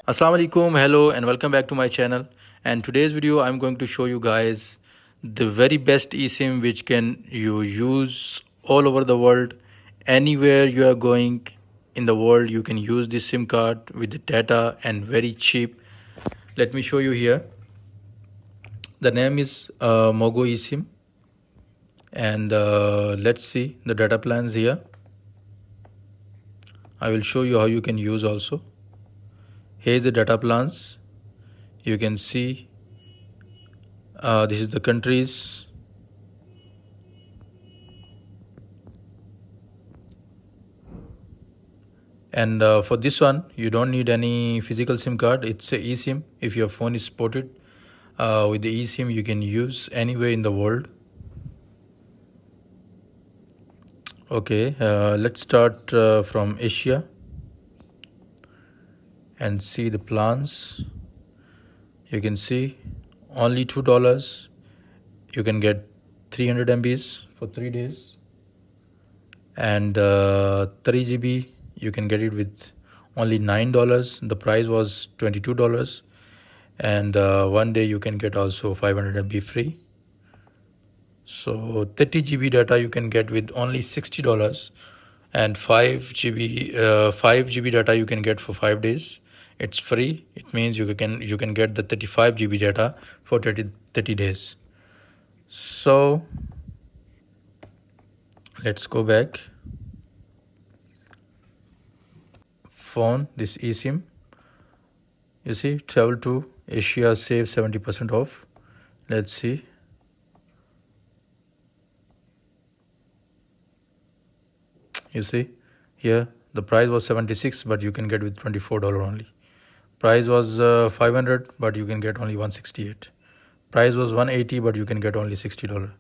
Assalamu alaikum, hello and welcome back to my channel. And today's video I'm going to show you guys the very best eSIM which can you use all over the world. Anywhere you are going in the world, you can use this SIM card with the data and very cheap. Let me show you here. The name is Mogo eSIM, and let's see the data plans here. I will show you how you can use also. Here's the data plans. You can see this is the countries. And for this one, you don't need any physical SIM card. It's a eSIM. If your phone is supported with the eSIM, you can use anywhere in the world. Okay, let's start from Asia and see the plans. You can see only $2. You can get 300 MBs for 3 days, and 3 GB. You can get it with only $9. The price was $22. And one day you can get also 500 MB free. So 30 GB data you can get with only $60, and 5 GB data you can get for 5 days. It's free. It means you can get the 35 GB data for 30 days. So let's go back. Phone, this eSIM. You see, travel to Asia, save 70% off. Let's see. You see here the price was 76, but you can get with $24 only. Price was 500, but you can get only 168. Price was 180, but you can get only $60.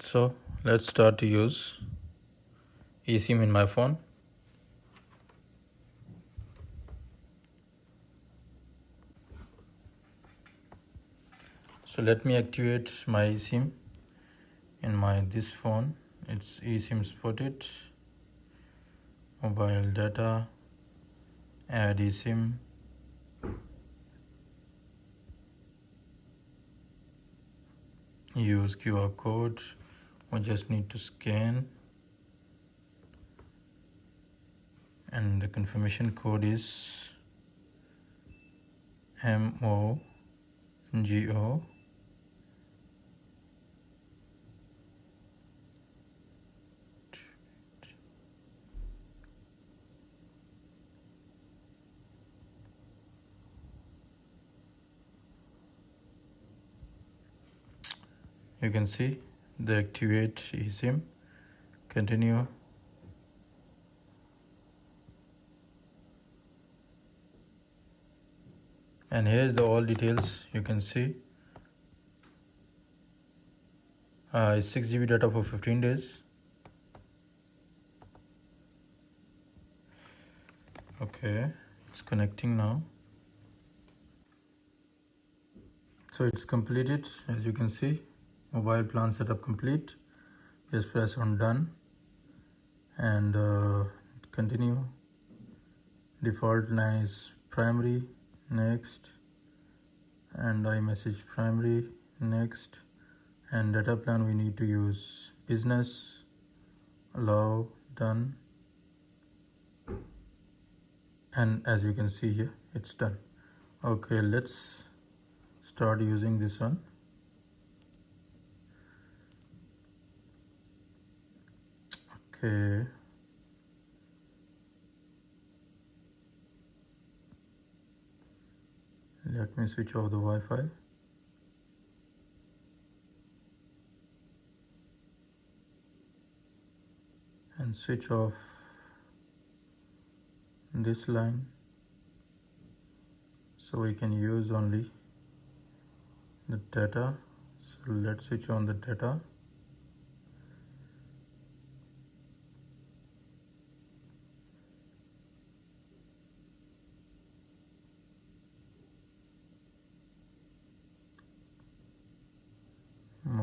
So let's start to use eSIM in my phone. So let me activate my eSIM in this phone. It's eSIM supported. Mobile data, add eSIM. Use QR code. We just need to scan, and the confirmation code is MOGO. You can see the activate eSIM. Continue. And here's the all details. You can see it's 6 GB data for 15 days. Okay, it's connecting now. So it's completed. As you can see, mobile plan setup complete. Just press on done and continue. Default line is primary, next, and iMessage primary, next, and data plan we need to use business, allow, done, and as you can see here, it's done. Okay, let's start using this one. Okay, let me switch off the Wi-Fi. And switch off this line so we can use only the data. So let's switch on the data.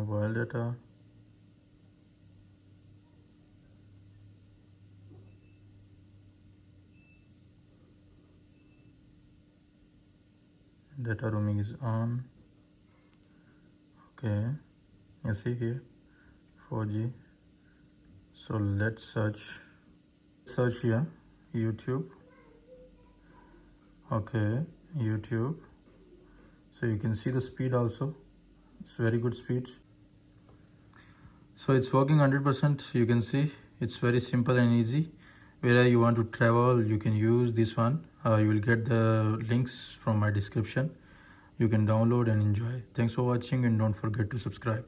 mobile data. Data roaming is on. Okay, you see here 4G. So let's search here YouTube. Okay, YouTube. So you can see the speed also. It's very good speed. So it's working 100%. You can see it's very simple and easy. Wherever you want to travel, you can use this one. You will get the links from my description. You can download and enjoy. Thanks for watching, and don't forget to subscribe.